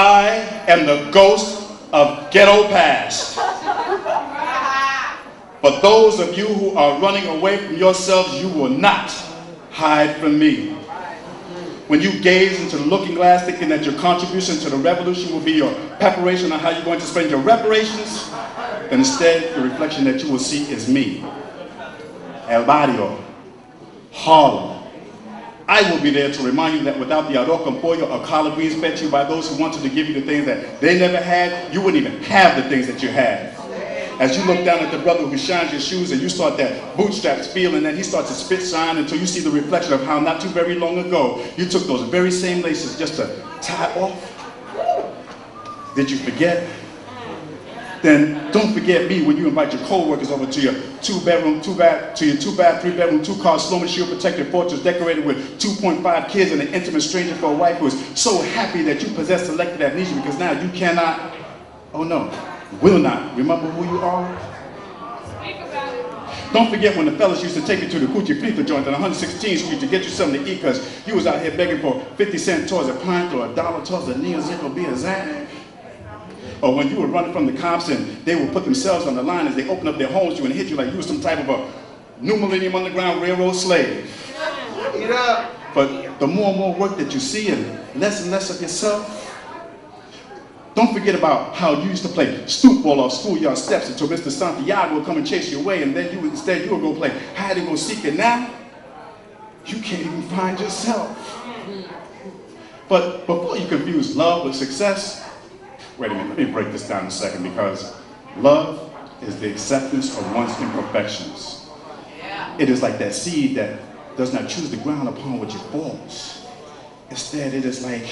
I am the ghost of ghetto past. For those of you who are running away from yourselves, you will not hide from me. When you gaze into the looking glass thinking that your contribution to the revolution will be your preparation on how you're going to spend your reparations, then instead the reflection that you will see is me. El Barrio, Harlem. I will be there to remind you that without the arroz con pollo or collard greens fed to you by those who wanted to give you the things that they never had, you wouldn't even have the things that you had. As you look down at the brother who shines your shoes and you start that bootstraps feel, and then he starts to spit shine until you see the reflection of how not too very long ago you took those very same laces just to tie off. Did you forget? Then don't forget me when you invite your co-workers over to your two-bedroom, two-bath, 3-bedroom, 2-car, slow shield protected fortress decorated with 2.5 kids and an intimate stranger for a wife who is so happy that you possess selective amnesia because now you cannot, oh no, will not remember who you are. Don't forget when the fellas used to take you to the Cuchi Frita joint on 116th Street to get you something to eat because you was out here begging for 50 cents towards a pint or $1 towards a Neo Zippo beer Zag. Or when you were running from the cops and they would put themselves on the line as they opened up their homes to you and hit you like you were some type of a New Millennium Underground Railroad slave. But the more and more work that you see and less of yourself, don't forget about how you used to play stoop ball off schoolyard steps until Mr. Santiago would come and chase you away, and then you would go play hide and go seek, and now you can't even find yourself. But before you confuse love with success, wait a minute, let me break this down a second, because love is the acceptance of one's imperfections. It is like that seed that does not choose the ground upon which it falls. Instead, it is like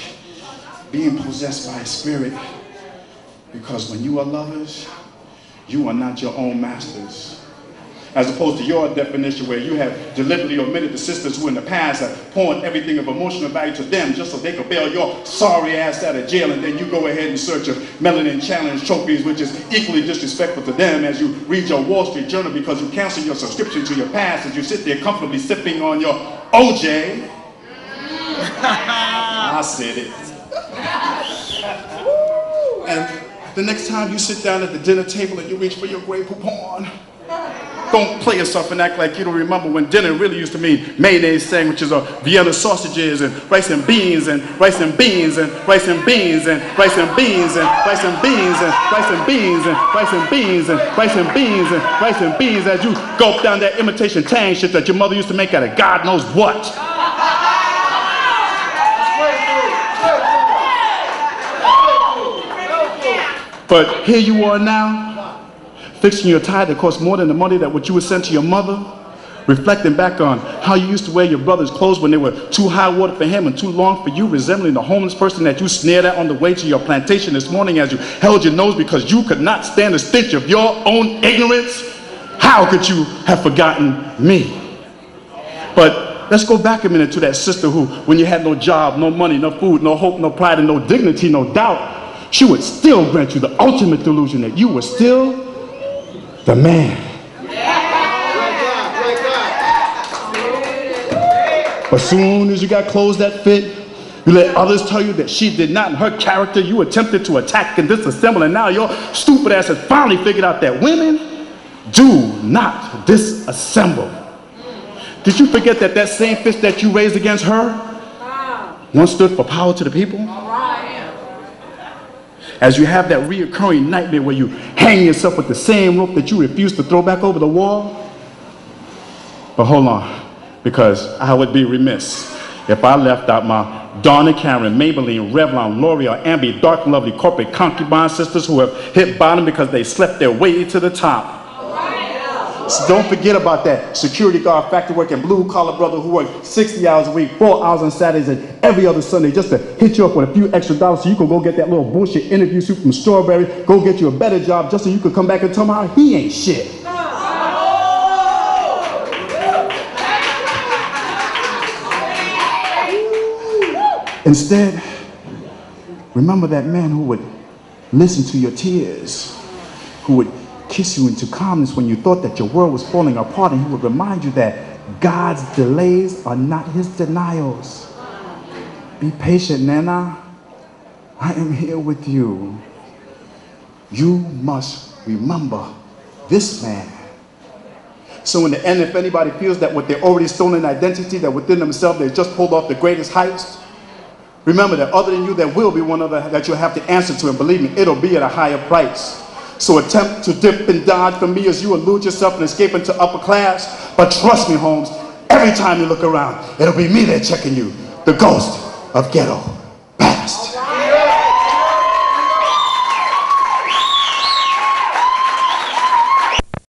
being possessed by a spirit, because when you are lovers, you are not your own masters. As opposed to your definition where you have deliberately omitted the sisters who in the past have poured everything of emotional value to them just so they could bail your sorry ass out of jail, and then you go ahead and search of melanin challenge trophies, which is equally disrespectful to them as you read your Wall Street Journal because you cancel your subscription to your past as you sit there comfortably sipping on your OJ. I said it. And the next time you sit down at the dinner table and you reach for your Grey Poupon, don't play yourself and act like you don't remember when dinner really used to mean mayonnaise sandwiches or Vienna sausages and rice and beans and rice and beans and rice and beans and rice and beans and rice and beans and rice and beans and rice and beans and rice and beans and rice and beans as you gulp down that imitation tang shit that your mother used to make out of God knows what. But here you are now, fixing your tie that cost more than the money that what you would send to your mother, reflecting back on how you used to wear your brother's clothes when they were too high water for him and too long for you, resembling the homeless person that you sneered at on the way to your plantation this morning as you held your nose because you could not stand the stench of your own ignorance. How could you have forgotten me? But let's go back a minute to that sister who, when you had no job, no money, no food, no hope, no pride, and no dignity, no doubt, she would still grant you the ultimate delusion that you were still the man. But soon as you got clothes that fit, you let others tell you that she did not, in her character, you attempted to attack and disassemble, and now your stupid ass has finally figured out that women do not disassemble. Did you forget that that same fist that you raised against her once stood for power to the people? As you have that reoccurring nightmare where you hang yourself with the same rope that you refuse to throw back over the wall. But hold on, because I would be remiss if I left out my Donna, Karen, Maybelline, Revlon, L'Oreal, Ambi, Dark and Lovely corporate concubine sisters who have hit bottom because they slept their way to the top. So don't forget about that security guard, factory working, blue collar brother who worked 60 hours a week, 4 hours on Saturdays and every other Sunday just to hit you up with a few extra dollars so you can go get that little bullshit interview suit from Strawberry, go get you a better job just so you can come back and tell me how he ain't shit. Instead, remember that man who would listen to your tears, who would kiss you into calmness when you thought that your world was falling apart, and he would remind you that God's delays are not his denials. Be patient, Nana. I I am here with you. You must remember this man. So in the end, if anybody feels that with their already stolen identity, that within themselves they just pulled off the greatest heist, remember that other than you, there will be one other that you'll have to answer to, and believe me, it'll be at a higher price. So attempt to dip and dodge from me as you elude yourself and escape into upper class. But trust me, Holmes, every time you look around, it'll be me there checking you, the ghost of Ghetto.